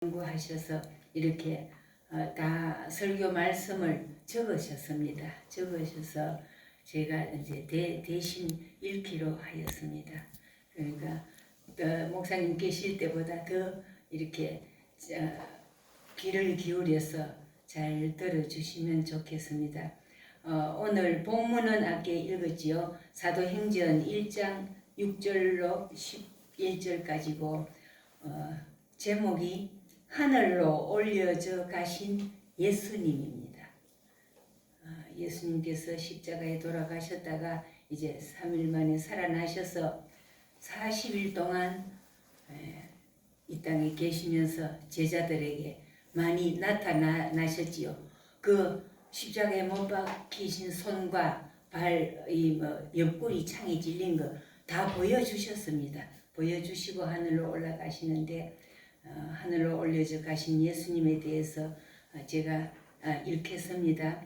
연구하셔서 이렇게 다 설교 말씀을 적으셨습니다. 적으셔서 제가 이제 대신 읽기로 하였습니다. 그러니까 목사님 계실 때보다 더 이렇게 귀를 기울여서 잘 들어주시면 좋겠습니다. 오늘 본문은 아까 읽었지요. 사도행전 1장 6절로 11절까지고 제목이 하늘로 올려져 가신 예수님입니다. 예수님께서 십자가에 돌아가셨다가 이제 3일 만에 살아나셔서 40일 동안 이 땅에 계시면서 제자들에게 많이 나타나셨지요. 그 십자가에 못 박히신 손과 발, 옆구리 창에 찔린 거 다 보여주셨습니다. 보여주시고 하늘로 올라가시는데 하늘로 올려져 가신 예수님에 대해서 제가 읽겠습니다.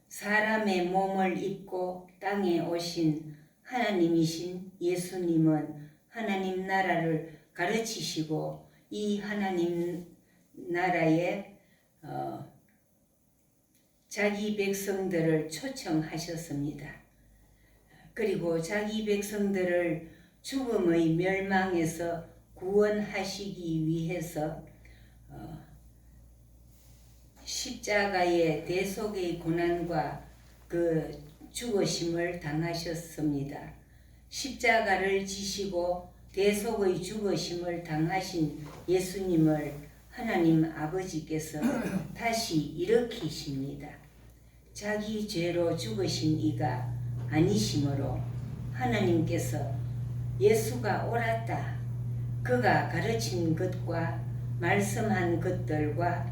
사람의 몸을 입고 땅에 오신 하나님이신 예수님은 하나님 나라를 가르치시고 이 하나님 나라에 자기 백성들을 초청하셨습니다. 그리고 자기 백성들을 죽음의 멸망에서 구원하시기 위해서 십자가의 대속의 고난과 그 죽으심을 당하셨습니다. 십자가를 지시고 대속의 죽으심을 당하신 예수님을 하나님 아버지께서 다시 일으키십니다. 자기 죄로 죽으신 이가 아니시므로 하나님께서 예수가 옳았다. 그가 가르친 것과 말씀한 것들과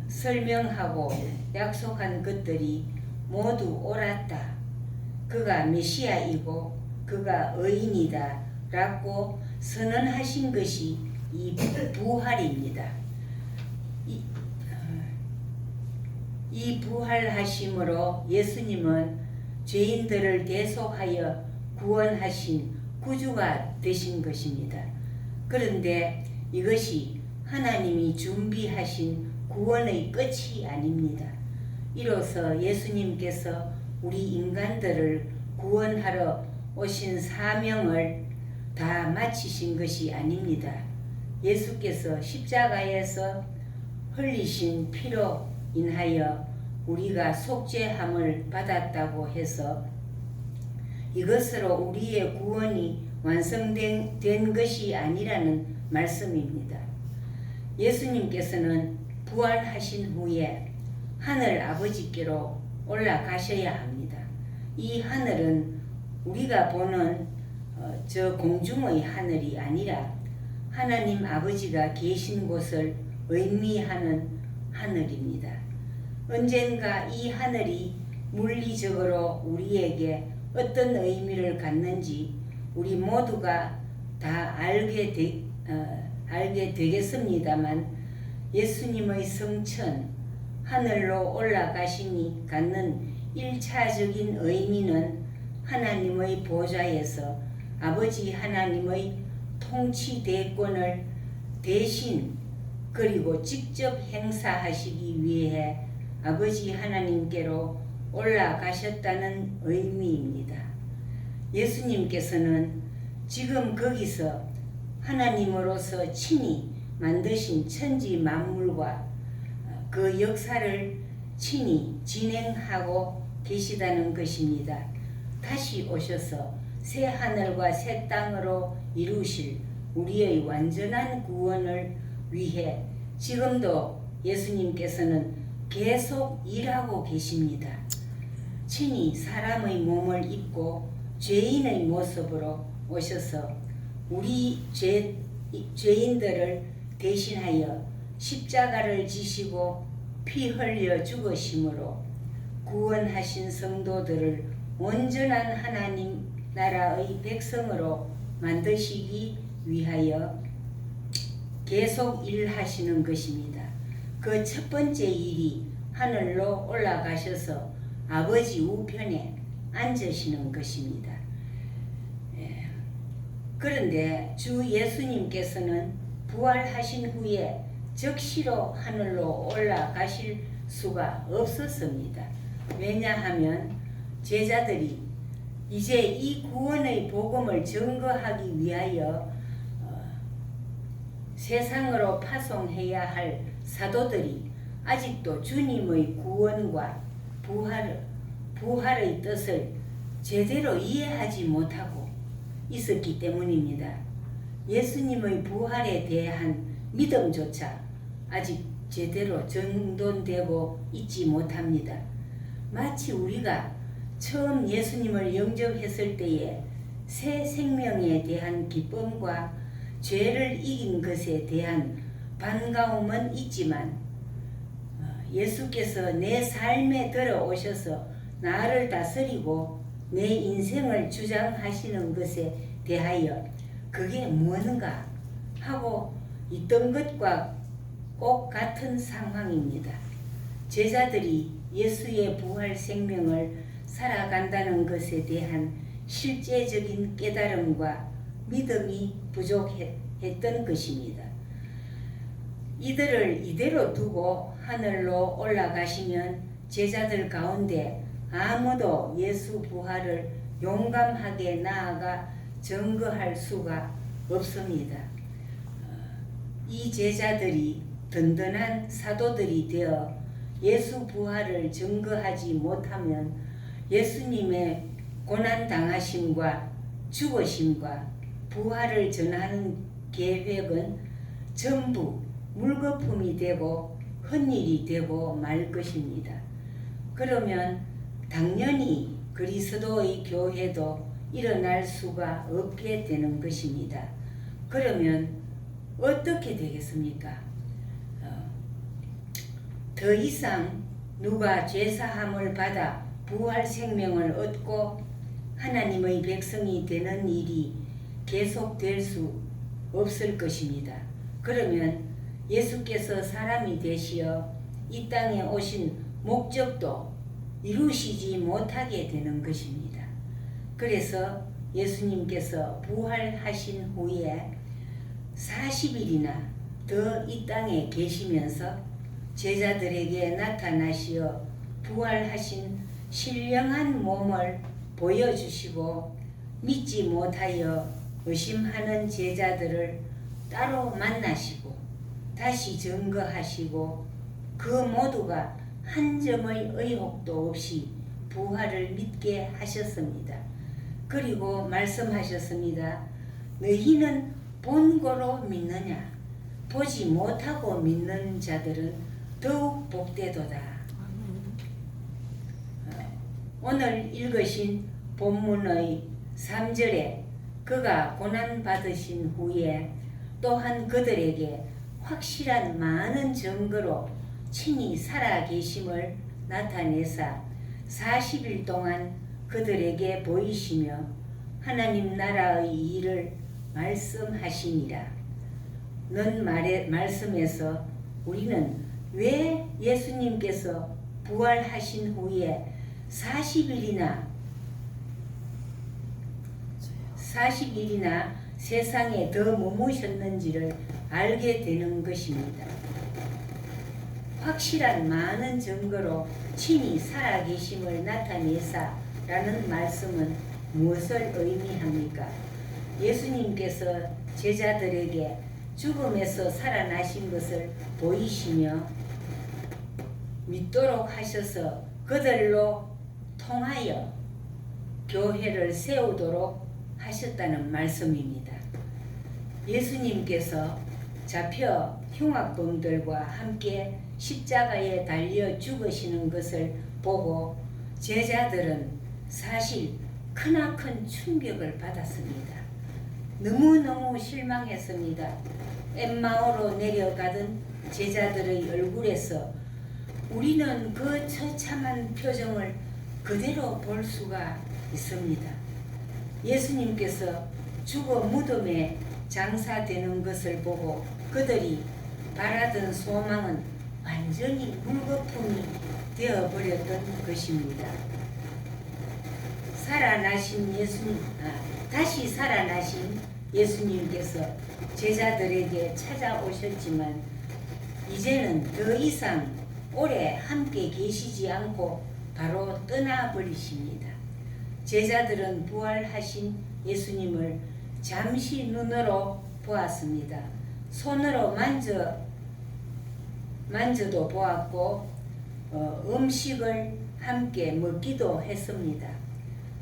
설명하고 약속한 것들이 모두 옳았다. 그가 메시아이고 그가 의인이다 라고 선언하신 것이 이 부활입니다. 이 부활하심으로 예수님은 죄인들을 대속하여 구원하신 구주가 되신 것입니다. 그런데 이것이 하나님이 준비하신 구원의 끝이 아닙니다. 이로써 예수님께서 우리 인간들을 구원하러 오신 사명을 다 마치신 것이 아닙니다. 예수께서 십자가에서 흘리신 피로 인하여 우리가 속죄함을 받았다고 해서 이것으로 우리의 구원이 완성된 것이 아니라는 말씀입니다. 예수님께서는 부활하신 후에 하늘 아버지께로 올라가셔야 합니다. 이 하늘은 우리가 보는 저 공중의 하늘이 아니라 하나님 아버지가 계신 곳을 의미하는 하늘입니다. 언젠가 이 하늘이 물리적으로 우리에게 어떤 의미를 갖는지 우리 모두가 다 알게 되겠습니다만 예수님의 성천, 하늘로 올라가심이 갖는 1차적인 의미는 하나님의 보좌에서 아버지 하나님의 통치 대권을 대신 그리고 직접 행사하시기 위해 아버지 하나님께로 올라가셨다는 의미입니다. 예수님께서는 지금 거기서 하나님으로서 친히 만드신 천지 만물과 그 역사를 친히 진행하고 계시다는 것입니다. 다시 오셔서 새 하늘과 새 땅으로 이루실 우리의 완전한 구원을 위해 지금도 예수님께서는 계속 일하고 계십니다. 친히 사람의 몸을 입고 죄인의 모습으로 오셔서 우리 죄인들을 대신하여 십자가를 지시고 피 흘려 죽으심으로 구원하신 성도들을 온전한 하나님 나라의 백성으로 만드시기 위하여 계속 일하시는 것입니다. 그 첫 번째 일이 하늘로 올라가셔서 아버지 우편에 앉으시는 것입니다. 그런데 주 예수님께서는 부활하신 후에 즉시로 하늘로 올라가실 수가 없었습니다. 왜냐하면 제자들이 이제 이 구원의 복음을 증거하기 위하여 세상으로 파송해야 할 사도들이 아직도 주님의 구원과 부활의 뜻을 제대로 이해하지 못하고 있었기 때문입니다. 예수님의 부활에 대한 믿음조차 아직 제대로 정돈되고 있지 못합니다. 마치 우리가 처음 예수님을 영접했을 때에 새 생명에 대한 기쁨과 죄를 이긴 것에 대한 반가움은 있지만 예수께서 내 삶에 들어오셔서 나를 다스리고 내 인생을 주장하시는 것에 대하여 그게 무엇인가 하고 있던 것과 꼭 같은 상황입니다. 제자들이 예수의 부활 생명을 살아간다는 것에 대한 실제적인 깨달음과 믿음이 부족했던 것입니다. 이들을 이대로 두고 하늘로 올라가시면 제자들 가운데 아무도 예수 부활을 용감하게 나아가 증거할 수가 없습니다. 이 제자들이 든든한 사도들이 되어 예수 부활을 증거하지 못하면 예수님의 고난당하심과 죽으심과 부활을 전하는 계획은 전부 물거품이 되고 헛일이 되고 말 것입니다. 그러면 당연히 그리스도의 교회도 일어날 수가 없게 되는 것입니다. 그러면 어떻게 되겠습니까? 더 이상 누가 죄사함을 받아 부활 생명을 얻고 하나님의 백성이 되는 일이 계속될 수 없을 것입니다. 그러면 예수께서 사람이 되시어 이 땅에 오신 목적도 이루시지 못하게 되는 것입니다. 그래서 예수님께서 부활하신 후에 40일이나 더 이 땅에 계시면서 제자들에게 나타나시어 부활하신 신령한 몸을 보여주시고 믿지 못하여 의심하는 제자들을 따로 만나시고 다시 증거하시고 그 모두가 한 점의 의혹도 없이 부활을 믿게 하셨습니다. 그리고 말씀하셨습니다. 너희는 본고로 믿느냐? 보지 못하고 믿는 자들은 더욱 복되도다. 오늘 읽으신 본문의 3절에 그가 고난받으신 후에 또한 그들에게 확실한 많은 증거로 친히 살아계심을 나타내사 40일 동안 그들에게 보이시며 하나님 나라의 일을 말씀하시니라. 는 말씀에서 우리는 왜 예수님께서 부활하신 후에 40일이나 세상에 더 머무셨는지를 알게 되는 것입니다. 확실한 많은 증거로 친히 살아계심을 나타내사 라는 말씀은 무엇을 의미합니까? 예수님께서 제자들에게 죽음에서 살아나신 것을 보이시며 믿도록 하셔서 그들로 통하여 교회를 세우도록 하셨다는 말씀입니다. 예수님께서 잡혀 흉악범들과 함께 십자가에 달려 죽으시는 것을 보고 제자들은 사실 크나큰 충격을 받았습니다. 너무너무 실망했습니다. 엠마오로 내려가던 제자들의 얼굴에서 우리는 그 처참한 표정을 그대로 볼 수가 있습니다. 예수님께서 죽어 무덤에 장사되는 것을 보고 그들이 바라던 소망은 완전히 물거품이 되어버렸던 것입니다. 다시 살아나신 예수님께서 제자들에게 찾아오셨지만 이제는 더 이상 오래 함께 계시지 않고 바로 떠나버리십니다. 제자들은 부활하신 예수님을 잠시 눈으로 보았습니다. 손으로 만져도 보았고 음식을 함께 먹기도 했습니다.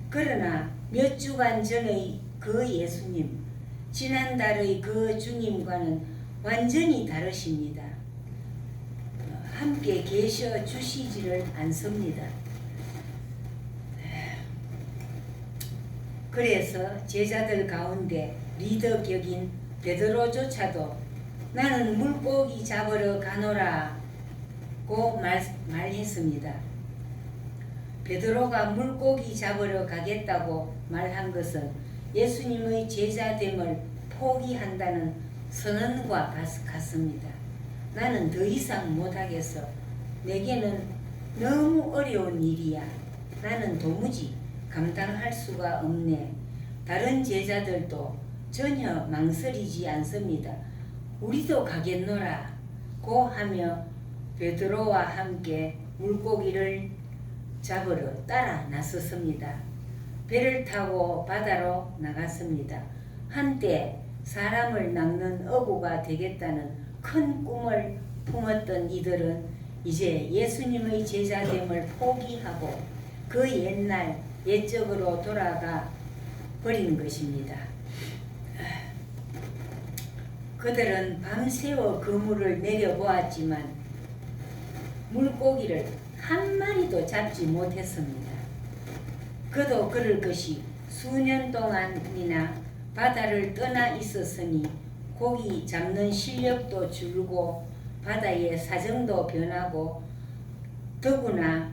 그러나 몇 주간 전의 그 예수님, 지난달의 그 주님과는 완전히 다르십니다. 함께 계셔 주시지를 않습니다. 그래서 제자들 가운데 리더격인 베드로조차도 나는 물고기 잡으러 가노라고 말했습니다. 베드로가 물고기 잡으러 가겠다고 말한 것은 예수님의 제자됨을 포기한다는 선언과 같습니다. 나는 더 이상 못하겠어. 내게는 너무 어려운 일이야. 나는 도무지 감당할 수가 없네. 다른 제자들도 전혀 망설이지 않습니다. 우리도 가겠노라 고 하며 베드로와 함께 물고기를 잡으러 따라 나섰습니다. 배를 타고 바다로 나갔습니다. 한때 사람을 낚는 어부가 되겠다는 큰 꿈을 품었던 이들은 이제 예수님의 제자됨을 포기하고 그 옛날 옛적으로 돌아가 버린 것입니다. 그들은 밤새워 그물을 내려보았지만 물고기를 한 마리도 잡지 못했습니다. 그도 그럴 것이 수년 동안이나 바다를 떠나 있었으니 고기 잡는 실력도 줄고 바다의 사정도 변하고 더구나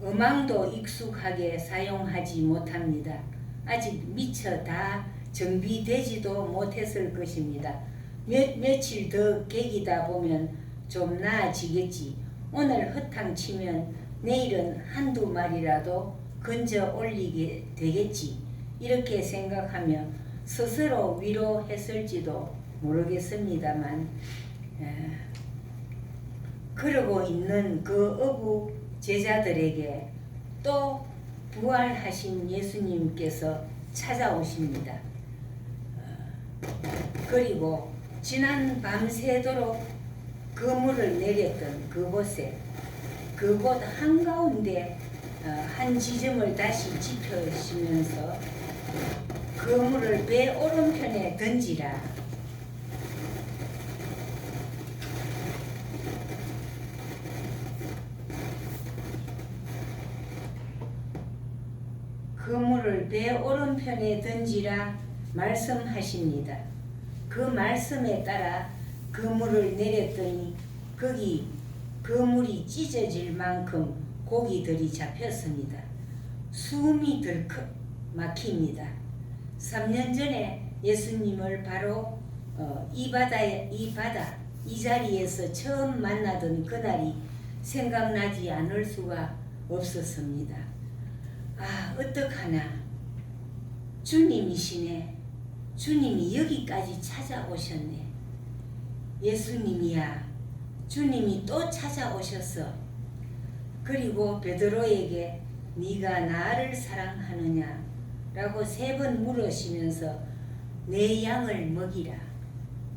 어망도 익숙하게 사용하지 못합니다. 아직 미처 다 정비되지도 못했을 것입니다. 며칠 더 계기다 보면 좀 나아지겠지. 오늘 허탕치면 내일은 한두 마리라도 건져 올리게 되겠지. 이렇게 생각하며 스스로 위로했을지도 모르겠습니다만 그러고 있는 그 어부 제자들에게 또 부활하신 예수님께서 찾아오십니다. 그리고 지난 밤새도록 그물을 내렸던 그곳에 그곳 한가운데 한 지점을 다시 짚으시면서 그물을 배 오른편에 던지라. 그물을 배 오른편에 던지라 말씀하십니다. 그 말씀에 따라 그물을 내렸더니 거기 그물이 찢어질 만큼 고기들이 잡혔습니다. 숨이 덜컥 막힙니다. 3년 전에 예수님을 바로 이 자리에서 처음 만나던 그날이 생각나지 않을 수가 없었습니다. 아, 어떡하나. 주님이시네. 주님이 여기까지 찾아오셨네. 예수님이야. 주님이 또 찾아오셨어. 그리고 베드로에게 네가 나를 사랑하느냐 라고 3번 물으시면서 내 양을 먹이라,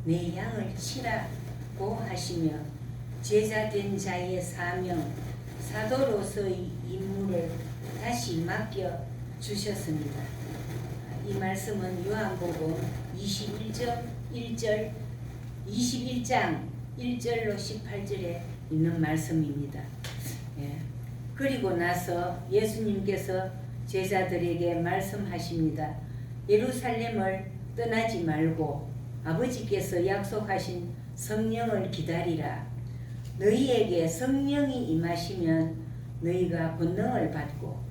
내 양을 치라고 하시며 제자된 자의 사명, 사도로서의 임무를 다시 맡겨 주셨습니다. 이 말씀은 요한복음 21장 1절로 18절에 있는 말씀입니다. 그리고 나서 예수님께서 제자들에게 말씀하십니다. 예루살렘을 떠나지 말고 아버지께서 약속하신 성령을 기다리라. 너희에게 성령이 임하시면 너희가 권능을 받고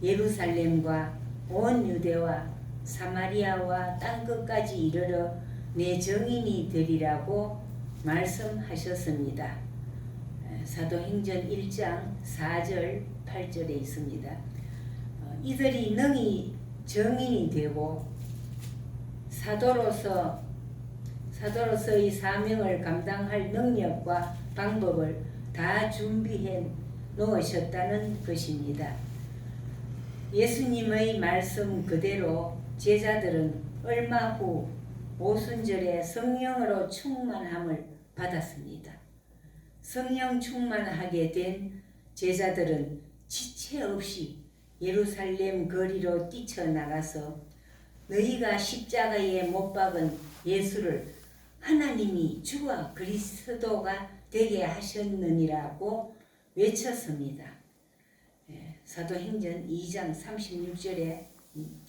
예루살렘과 온 유대와 사마리아와 땅끝까지 이르러 내 증인이 되리라고 말씀하셨습니다. 사도행전 1장 4절 8절에 있습니다. 이들이 능히 증인이 되고 사도로서의 사명을 감당할 능력과 방법을 다 준비해 놓으셨다는 것입니다. 예수님의 말씀 그대로 제자들은 얼마 후 오순절에 성령으로 충만함을 받았습니다. 성령 충만하게 된 제자들은 지체 없이 예루살렘 거리로 뛰쳐나가서 너희가 십자가에 못 박은 예수를 하나님이 주와 그리스도가 되게 하셨느니라고 외쳤습니다. 사도행전 2장 36절에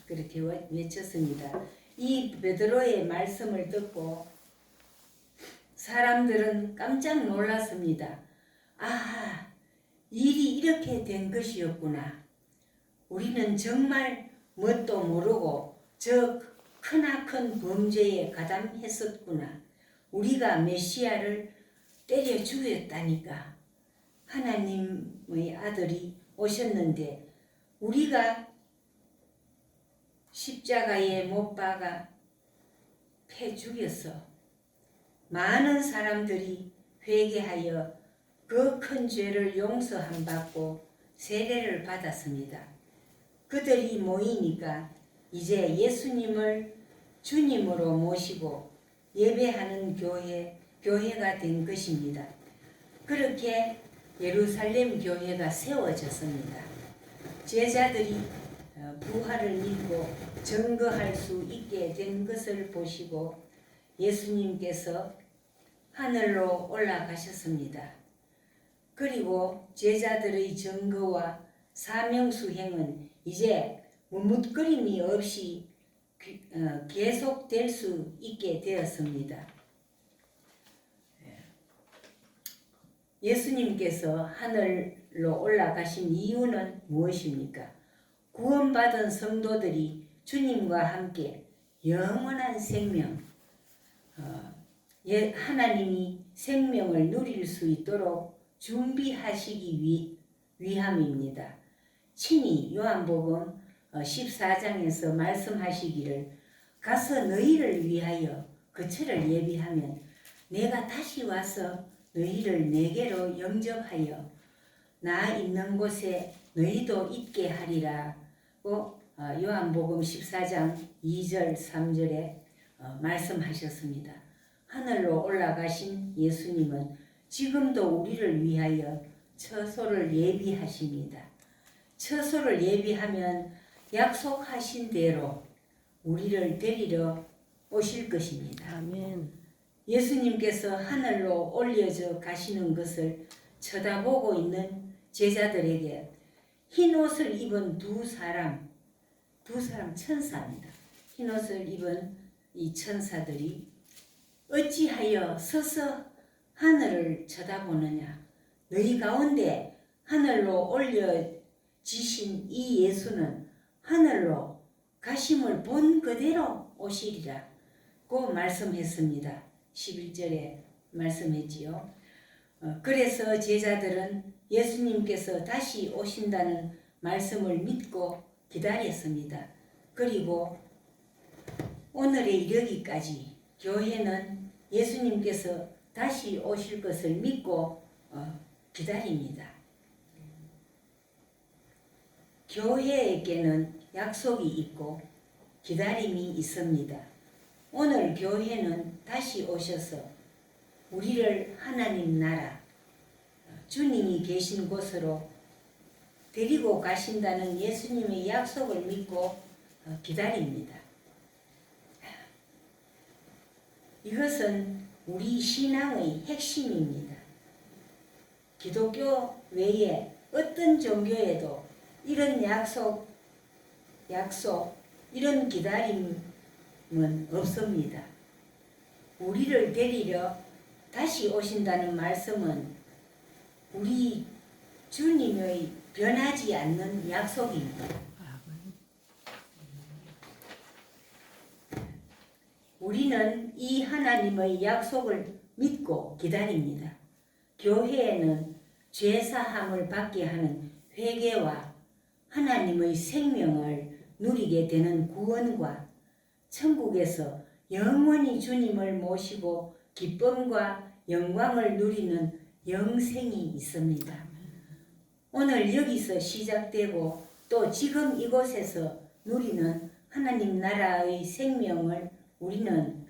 그렇게 외쳤습니다. 이 베드로의 말씀을 듣고 사람들은 깜짝 놀랐습니다. 아, 일이 이렇게 된 것이었구나. 우리는 정말 뭣도 모르고 저 크나큰 범죄에 가담했었구나. 우리가 메시아를 때려 죽였다니까. 하나님의 아들이 오셨는데 우리가 십자가에 못 박아 패 죽였어. 많은 사람들이 회개하여 그 큰 죄를 용서함 받고 세례를 받았습니다. 그들이 모이니까 이제 예수님을 주님으로 모시고 예배하는 교회가 된 것입니다. 그렇게 예루살렘 교회가 세워졌습니다. 제자들이 부활을 믿고 증거할 수 있게 된 것을 보시고 예수님께서 하늘로 올라가셨습니다. 그리고 제자들의 증거와 사명 수행은 이제 머뭇거림이 없이 계속될 수 있게 되었습니다. 예수님께서 하늘로 올라가신 이유는 무엇입니까? 구원받은 성도들이 주님과 함께 영원한 생명, 하나님이 생명을 누릴 수 있도록 준비하시기 위함입니다. 친히 요한복음 14장에서 말씀하시기를 가서 너희를 위하여 거처를 예비하면 내가 다시 와서 너희를 내게로 영접하여 나 있는 곳에 너희도 있게 하리라고 요한복음 14장 2절 3절에 말씀하셨습니다. 하늘로 올라가신 예수님은 지금도 우리를 위하여 처소를 예비하십니다. 처소를 예비하면 약속하신 대로 우리를 데리러 오실 것입니다. 아멘. 예수님께서 하늘로 올려져 가시는 것을 쳐다보고 있는 제자들에게 흰 옷을 입은 두 사람 천사입니다. 흰 옷을 입은 이 천사들이 어찌하여 서서 하늘을 쳐다보느냐. 너희 가운데 하늘로 올려지신 이 예수는 하늘로 가심을 본 그대로 오시리라고 말씀했습니다. 11절에 말씀했지요. 그래서 제자들은 예수님께서 다시 오신다는 말씀을 믿고 기다렸습니다. 그리고 오늘에 이르기까지 교회는 예수님께서 다시 오실 것을 믿고 기다립니다. 교회에게는 약속이 있고 기다림이 있습니다. 오늘 교회는 다시 오셔서 우리를 하나님 나라, 주님이 계신 곳으로 데리고 가신다는 예수님의 약속을 믿고 기다립니다. 이것은 우리 신앙의 핵심입니다. 기독교 외에 어떤 종교에도 이런 약속, 이런 기다림은 없습니다. 우리를 데리러 다시 오신다는 말씀은 우리 주님의 변하지 않는 약속입니다. 우리는 이 하나님의 약속을 믿고 기다립니다. 교회에는 죄사함을 받게 하는 회개와 하나님의 생명을 누리게 되는 구원과 천국에서 영원히 주님을 모시고 기쁨과 영광을 누리는 영생이 있습니다. 오늘 여기서 시작되고 또 지금 이곳에서 누리는 하나님 나라의 생명을 우리는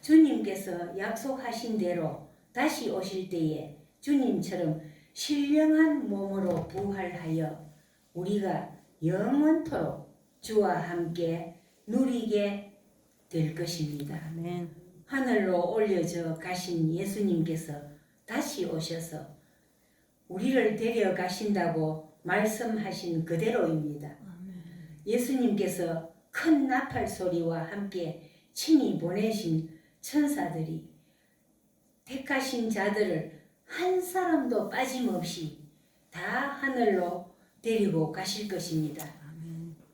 주님께서 약속하신 대로 다시 오실 때에 주님처럼 신령한 몸으로 부활하여 우리가 영원토록 주와 함께 누리게 될 것입니다. 아멘. 하늘로 올려져 가신 예수님께서 다시 오셔서 우리를 데려가신다고 말씀하신 그대로입니다. 예수님께서 큰 나팔 소리와 함께 친히 보내신 천사들이 택하신 자들을 한 사람도 빠짐없이 다 하늘로 데리고 가실 것입니다.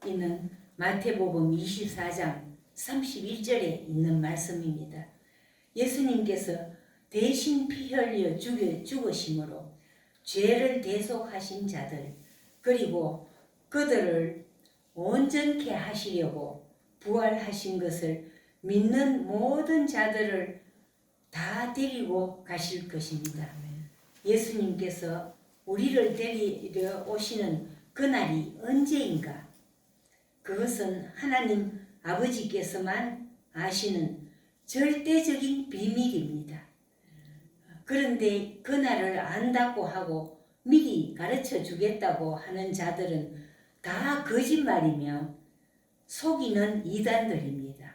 이는 마태복음 24장 31절에 있는 말씀입니다. 예수님께서 대신 피 흘려 죽으심으로 죄를 대속하신 자들 그리고 그들을 온전케 하시려고 부활하신 것을 믿는 모든 자들을 다 데리고 가실 것입니다. 예수님께서 우리를 데리러 오시는 그날이 언제인가? 그것은 하나님 아버지께서만 아시는 절대적인 비밀입니다. 그런데 그날을 안다고 하고 미리 가르쳐 주겠다고 하는 자들은 다 거짓말이며 속이는 이단들입니다.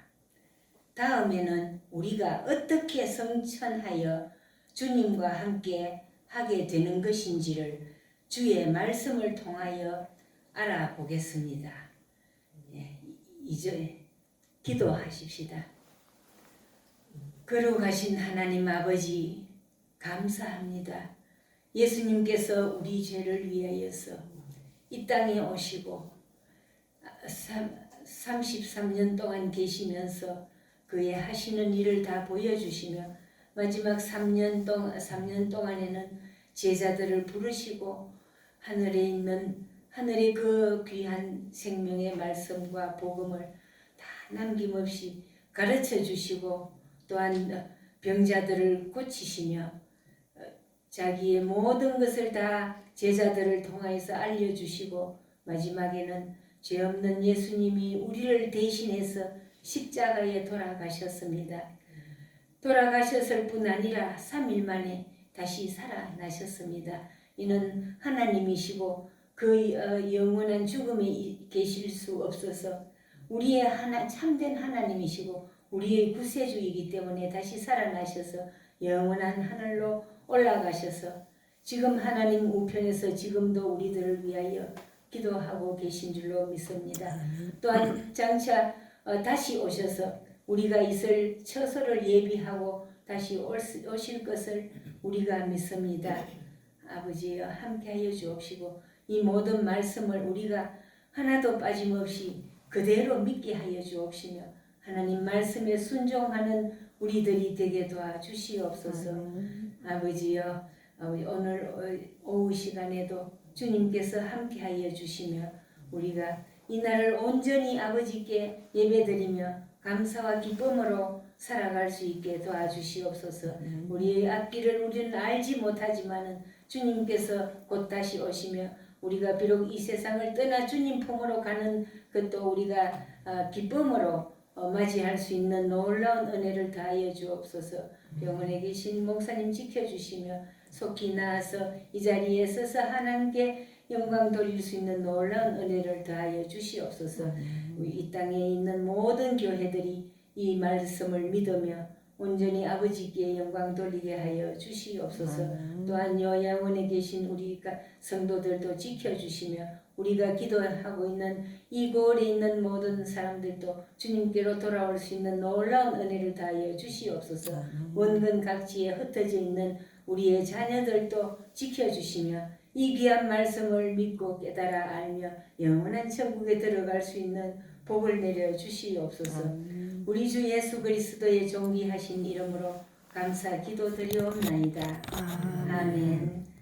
다음에는 우리가 어떻게 성천하여 주님과 함께 하게 되는 것인지를 주의 말씀을 통하여 알아보겠습니다. 이제 기도하십시다. 거룩하신 하나님 아버지 감사합니다. 예수님께서 우리 죄를 위하여서 이 땅에 오시고 33년 동안 계시면서 그의 하시는 일을 다 보여주시며 마지막 3년 동안에는 제자들을 부르시고 하늘의 그 귀한 생명의 말씀과 복음을 다 남김없이 가르쳐 주시고 또한 병자들을 고치시며 자기의 모든 것을 다 제자들을 통하여서 알려주시고 마지막에는 죄 없는 예수님이 우리를 대신해서 십자가에 돌아가셨습니다. 돌아가셨을 뿐 아니라 3일 만에 다시 살아나셨습니다. 이는 하나님이시고 그 영원한 죽음에 계실 수 없어서 우리의 참된 하나님이시고 우리의 구세주이기 때문에 다시 살아나셔서 영원한 하늘로 올라가셔서 지금 하나님 우편에서 지금도 우리들을 위하여 기도하고 계신 줄로 믿습니다. 또한 장차 다시 오셔서 우리가 있을 처소를 예비하고 다시 오실 것을 우리가 믿습니다. 아버지여 함께하여 주옵시고 이 모든 말씀을 우리가 하나도 빠짐없이 그대로 믿게 하여 주옵시며 하나님 말씀에 순종하는 우리들이 되게 도와주시옵소서. 아버지여 오늘 오후 시간에도 주님께서 함께하여 주시며 우리가 이날을 온전히 아버지께 예배드리며 감사와 기쁨으로 살아갈 수 있게 도와주시옵소서. 우리의 앞길을 우리는 알지 못하지만은 주님께서 곧 다시 오시며 우리가 비록 이 세상을 떠나 주님 품으로 가는 것도 우리가 기쁨으로 맞이할 수 있는 놀라운 은혜를 다하여 주옵소서. 병원에 계신 목사님 지켜주시며 속히 나아서 이 자리에 서서 하나님께 영광 돌릴 수 있는 놀라운 은혜를 더하여 주시옵소서. 이 땅에 있는 모든 교회들이 이 말씀을 믿으며 온전히 아버지께 영광 돌리게 하여 주시옵소서. 또한 요양원에 계신 우리 성도들도 지켜주시며 우리가 기도하고 있는 이 고을에 있는 모든 사람들도 주님께로 돌아올 수 있는 놀라운 은혜를 다하여 주시옵소서. 원근 각지에 흩어져 있는 우리의 자녀들도 지켜주시며 이 귀한 말씀을 믿고 깨달아 알며 영원한 천국에 들어갈 수 있는 복을 내려 주시옵소서. 우리 주 예수 그리스도의 존귀하신 이름으로 감사 기도드리옵나이다. 아멘.